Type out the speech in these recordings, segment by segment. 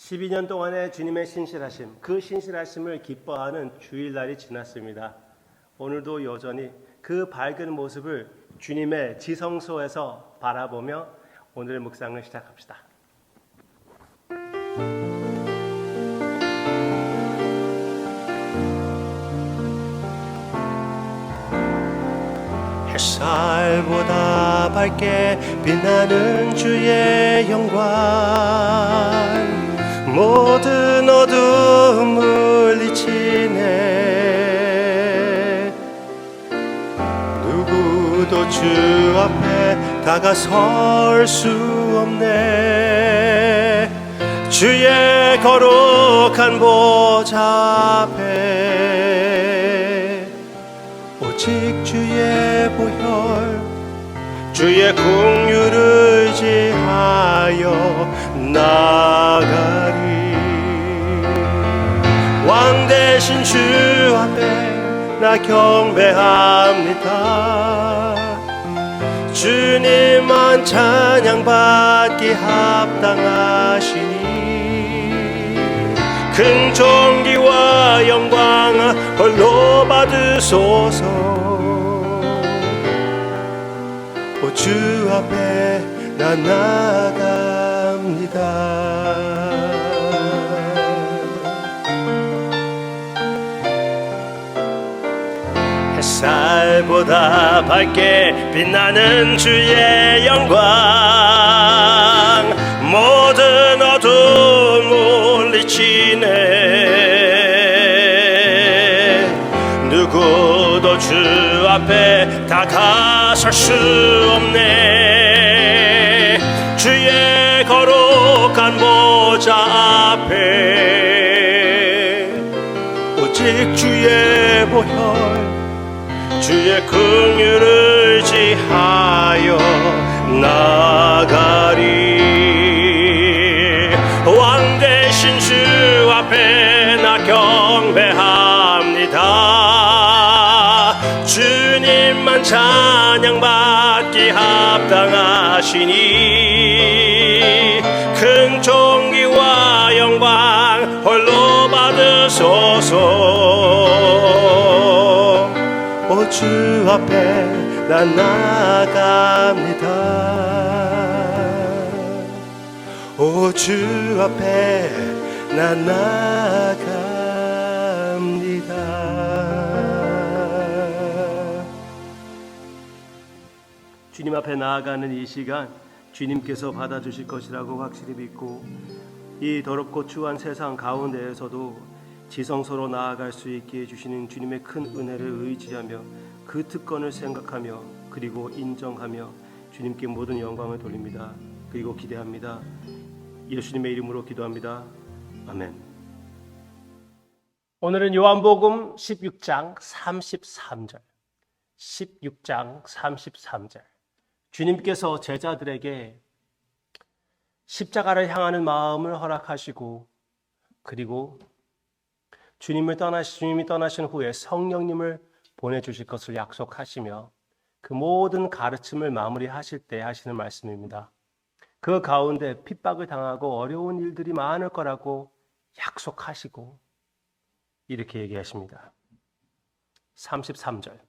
12년 동안의 주님의 신실하심, 그 신실하심을 기뻐하는 주일날이 지났습니다. 오늘도 여전히 그 밝은 모습을 주님의 지성소에서 바라보며 오늘 묵상을 시작합시다. 햇살보다 밝게 빛나는 주의 영광, 모든 어둠 물리치네. 누구도 주 앞에 다가설 수 없네. 주의 거룩한 보좌 앞에 오직 주의 보혈, 주의 긍휼을 의지하여 나아가리. 왕 되신 주 앞에 나 경배합니다. 주님만 찬양받기 합당하시니 큰 존귀와 영광 홀로 받으소서. 오, 주 앞에 나 나아갑니다. 햇살보다 밝게 빛나는 주의 영광, 모든 어둠 물리치네. 누구도 주 앞에 다가설 수 없네. 주의 거룩한 보좌 앞에 오직 주의 보혈, 주의 긍휼을 의지하여 나아가리. 왕 되신 주 앞에 나 경배합니다. 주님만 찬양받기 합당하시니 큰 존귀와 영광 홀로 받으소서. 오, 주 앞에 나 나아갑니다. 오, 주 앞에 나 나아갑니다. 주님 앞에 나아가는 이 시간, 주님께서 받아주실 것이라고 확실히 믿고, 이 더럽고 추한 세상 가운데에서도 지성소로 나아갈 수 있게 해주시는 주님의 큰 은혜를 의지하며 그 특권을 생각하며 그리고 인정하며 주님께 모든 영광을 돌립니다. 그리고 기대합니다. 예수님의 이름으로 기도합니다. 아멘. 오늘은 요한복음 16장 33절 16장 33절 주님께서 제자들에게 십자가를 향하는 마음을 허락하시고, 그리고 주님이 떠나신 후에 성령님을 보내주실 것을 약속하시며 그 모든 가르침을 마무리하실 때 하시는 말씀입니다. 그 가운데 핍박을 당하고 어려운 일들이 많을 거라고 약속하시고 이렇게 얘기하십니다. 33절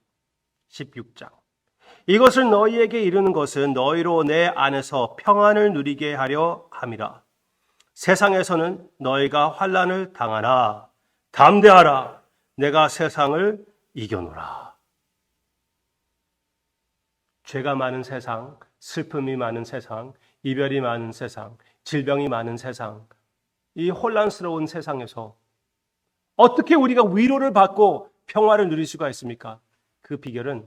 16장 이것을 너희에게 이르는 것은 너희로 내 안에서 평안을 누리게 하려 함이라. 세상에서는 너희가 환난을 당하나 담대하라. 내가 세상을 이겨노라. 죄가 많은 세상, 슬픔이 많은 세상, 이별이 많은 세상, 질병이 많은 세상, 이 혼란스러운 세상에서 어떻게 우리가 위로를 받고 평화를 누릴 수가 있습니까? 그 비결은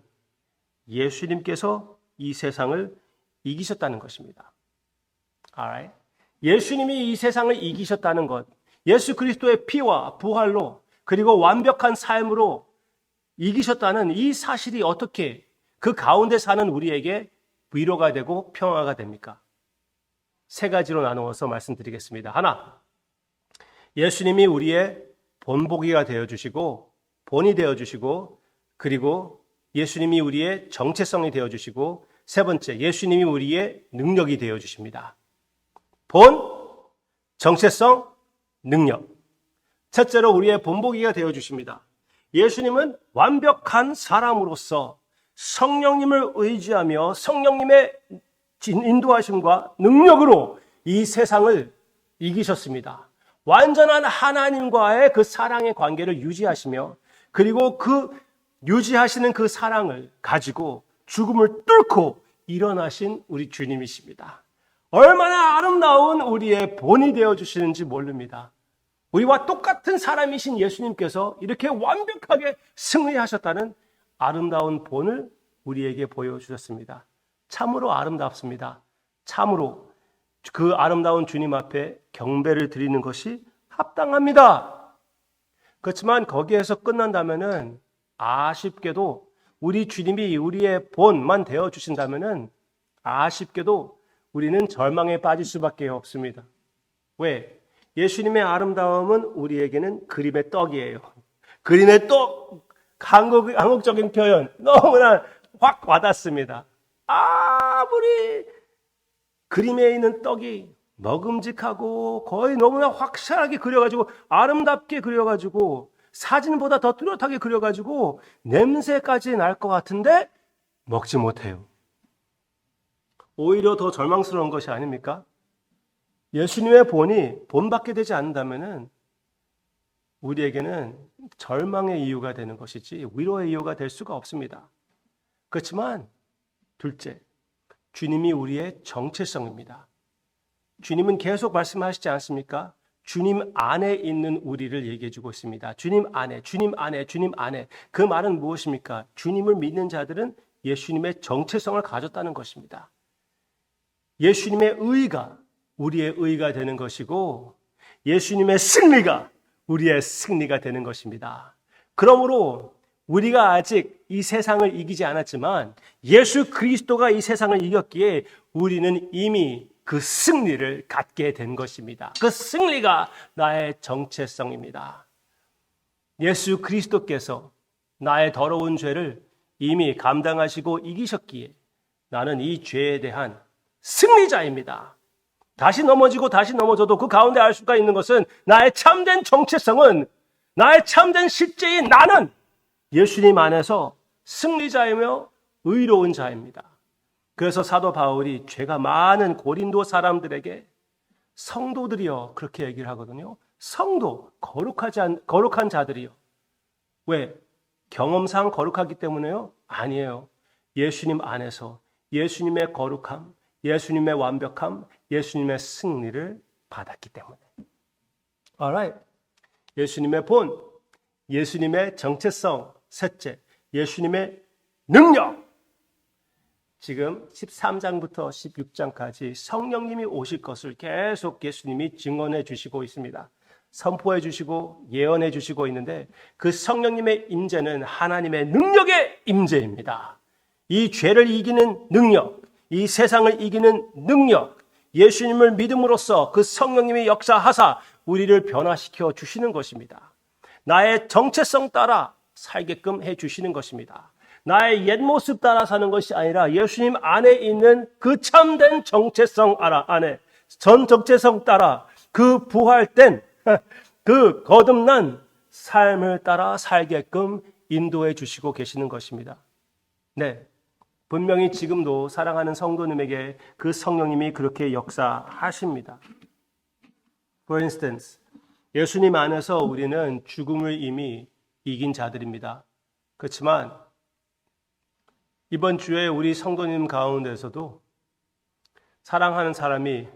예수님께서 이 세상을 이기셨다는 것입니다. Alright? 예수님이 이 세상을 이기셨다는 것, 예수 그리스도의 피와 부활로 그리고 완벽한 삶으로 이기셨다는 이 사실이 어떻게 그 가운데 사는 우리에게 위로가 되고 평화가 됩니까? 세 가지로 나누어서 말씀드리겠습니다. 하나, 예수님이 우리의 본보기가 되어주시고 본이 되어주시고, 그리고 예수님이 우리의 정체성이 되어주시고, 세 번째, 예수님이 우리의 능력이 되어주십니다. 본, 정체성, 능력. 첫째로 우리의 본보기가 되어주십니다. 예수님은 완벽한 사람으로서 성령님을 의지하며 성령님의 인도하심과 능력으로 이 세상을 이기셨습니다. 완전한 하나님과의 그 사랑의 관계를 유지하시며 그리고 그 유지하시는 그 사랑을 가지고 죽음을 뚫고 일어나신 우리 주님이십니다. 얼마나 아름다운 우리의 본이 되어주시는지 모릅니다. 우리와 똑같은 사람이신 예수님께서 이렇게 완벽하게 승리하셨다는 아름다운 본을 우리에게 보여주셨습니다. 참으로 아름답습니다. 참으로 그 아름다운 주님 앞에 경배를 드리는 것이 합당합니다. 그렇지만 거기에서 끝난다면은 아쉽게도 우리 주님이 우리의 본만 되어주신다면은 아쉽게도 우리는 절망에 빠질 수밖에 없습니다. 왜? 예수님의 아름다움은 우리에게는 그림의 떡이에요. 그림의 떡, 한국적인 표현 너무나 확 와닿습니다. 아무리 그림에 있는 떡이 먹음직하고 거의 너무나 확실하게 그려가지고 아름답게 그려가지고 사진보다 더 뚜렷하게 그려가지고 냄새까지 날 것 같은데 먹지 못해요. 오히려 더 절망스러운 것이 아닙니까? 예수님의 본이 본받게 되지 않는다면 우리에게는 절망의 이유가 되는 것이지 위로의 이유가 될 수가 없습니다. 그렇지만 둘째, 주님이 우리의 정체성입니다. 주님은 계속 말씀하시지 않습니까? 주님 안에 있는 우리를 얘기해 주고 있습니다. 주님 안에, 주님 안에, 주님 안에. 그 말은 무엇입니까? 주님을 믿는 자들은 예수님의 정체성을 가졌다는 것입니다. 예수님의 의가 우리의 의가 되는 것이고 예수님의 승리가 우리의 승리가 되는 것입니다. 그러므로 우리가 아직 이 세상을 이기지 않았지만 예수 그리스도가 이 세상을 이겼기에 우리는 이미 그 승리를 갖게 된 것입니다. 그 승리가 나의 정체성입니다. 예수 그리스도께서 나의 더러운 죄를 이미 감당하시고 이기셨기에 나는 이 죄에 대한 승리자입니다. 다시 넘어지고 다시 넘어져도 그 가운데 알 수가 있는 것은 나의 참된 정체성은 나의 참된 실제인 나는 예수님 안에서 승리자이며 의로운 자입니다. 그래서 사도 바울이 죄가 많은 고린도 사람들에게 성도들이여 그렇게 얘기를 하거든요. 성도, 거룩한 자들이요. 왜? 경험상 거룩하기 때문에요? 아니에요. 예수님 안에서 예수님의 거룩함, 예수님의 완벽함, 예수님의 승리를 받았기 때문에. Alright. 예수님의 본, 예수님의 정체성, 셋째, 예수님의 능력. 지금 13장부터 16장까지 성령님이 오실 것을 계속 예수님이 증언해 주시고 있습니다. 선포해 주시고 예언해 주시고 있는데 그 성령님의 임재는 하나님의 능력의 임재입니다. 이 죄를 이기는 능력, 이 세상을 이기는 능력, 예수님을 믿음으로써 그 성령님이 역사하사 우리를 변화시켜 주시는 것입니다. 나의 정체성 따라 살게끔 해 주시는 것입니다. 나의 옛 모습 따라 사는 것이 아니라 예수님 안에 있는 그 참된 정체성 안에 전 정체성 따라 그 부활된 그 거듭난 삶을 따라 살게끔 인도해 주시고 계시는 것입니다. 네, 분명히 지금도 사랑하는 성도님에게 그 성령님이 그렇게 역사하십니다. For instance, 예수님 안에서 우리는 죽음을 이미 이긴 자들입니다. 그렇지만 이번 주에 우리 성도님 가운데서도 사랑하는 사람이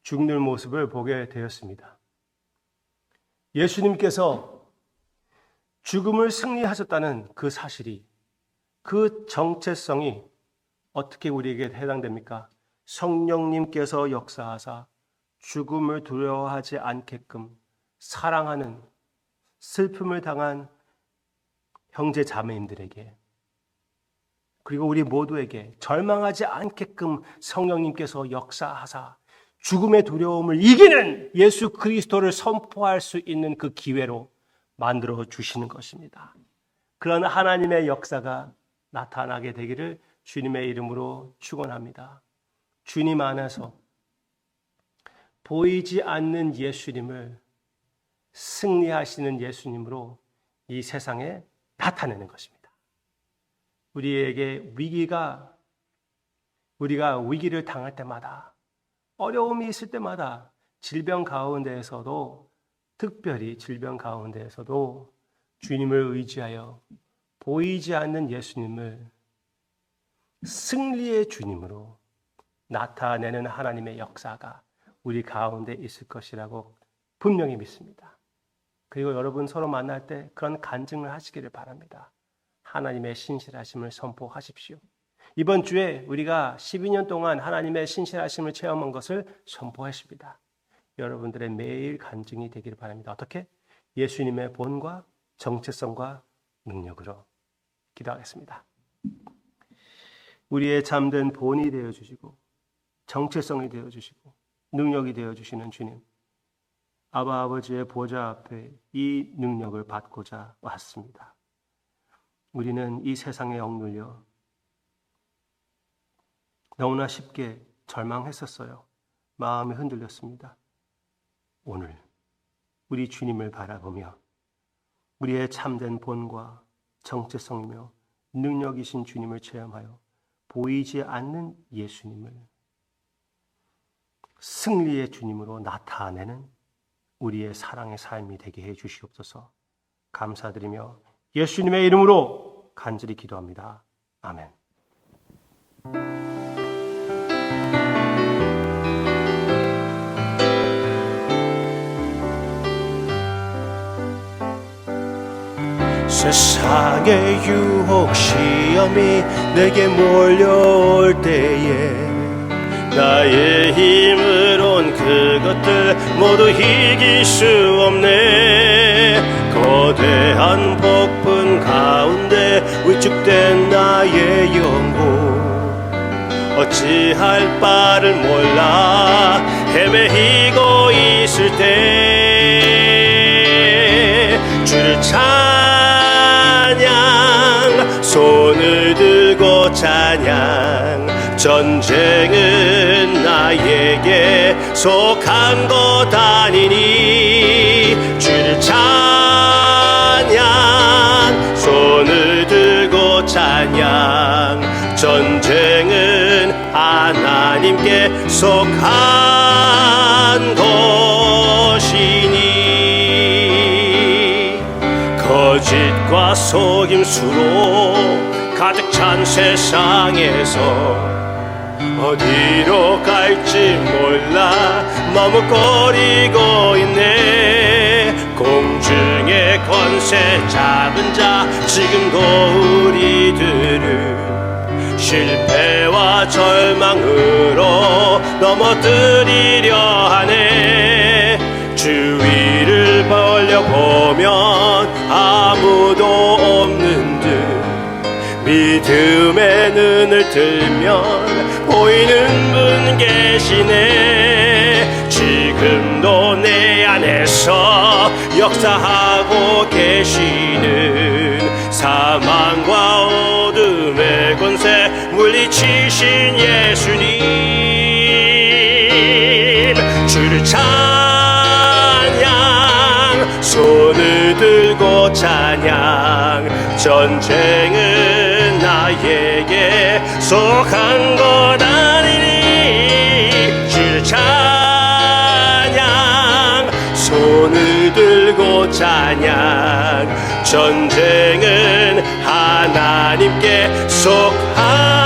죽는 모습을 보게 되었습니다. 예수님께서 죽음을 승리하셨다는 그 사실이, 그 정체성이 어떻게 우리에게 해당됩니까? 성령님께서 역사하사 죽음을 두려워하지 않게끔 사랑하는 슬픔을 당한 형제 자매님들에게 그리고 우리 모두에게 절망하지 않게끔 성령님께서 역사하사 죽음의 두려움을 이기는 예수 그리스도를 선포할 수 있는 그 기회로 만들어 주시는 것입니다. 그런 하나님의 역사가 나타나게 되기를 주님의 이름으로 축원합니다. 주님 안에서 보이지 않는 예수님을 승리하시는 예수님으로 이 세상에 나타내는 것입니다. 우리에게 우리가 위기를 당할 때마다, 어려움이 있을 때마다, 질병 가운데에서도, 특별히 질병 가운데에서도 주님을 의지하여 보이지 않는 예수님을 승리의 주님으로 나타내는 하나님의 역사가 우리 가운데 있을 것이라고 분명히 믿습니다. 그리고 여러분 서로 만날 때 그런 간증을 하시기를 바랍니다. 하나님의 신실하심을 선포하십시오. 이번 주에 우리가 12년 동안 하나님의 신실하심을 체험한 것을 선포했습니다. 여러분들의 매일 간증이 되기를 바랍니다. 어떻게? 예수님의 본과 정체성과 능력으로. 기도하겠습니다. 우리의 잠든 본이 되어주시고 정체성이 되어주시고 능력이 되어주시는 주님, 아버지의 보좌 앞에 이 능력을 받고자 왔습니다. 우리는 이 세상에 억눌려 너무나 쉽게 절망했었어요. 마음이 흔들렸습니다. 오늘 우리 주님을 바라보며 우리의 참된 본과 정체성이며 능력이신 주님을 체험하여 보이지 않는 예수님을 승리의 주님으로 나타내는 우리의 사랑의 삶이 되게 해 주시옵소서. 감사드리며 예수님의 이름으로 간절히 기도합니다. 아멘. 세상의 유혹 시험이 내게 몰려올 때에 나의 힘으론 그것들 모두 이길 수 없네. 거대한 폭풍 가운데 위축된 나의 영혼, 어찌할 바를 몰라 헤매이고 있을 때 주를 찬양, 손을 들고 찬양. 전쟁은 나에게 속한 것 아니니 주를 찬양, 손을 들고 찬양. 전쟁은 하나님께 속한 것이니 거짓과 속임수로 가득 찬 세상에서 어디로 갈지 몰라 머뭇거리고 있네. 공중의 권세 잡은 자 지금도 우리들을 실패와 절망으로 넘어뜨리려 하네. 주위를 벌려보면 아무도 없는 듯 믿음의 눈을 들면 보이는 분 계시네. 지금도 내 안에서 역사하고 계시는 사망과 어둠의 권세 물리치신 예수님, 주를 찬양, 손을 들고 찬양. 전쟁은 나에게 속한 것 아니니 주를 찬양, 손을 들고 찬양. 전쟁은 하나님께 속한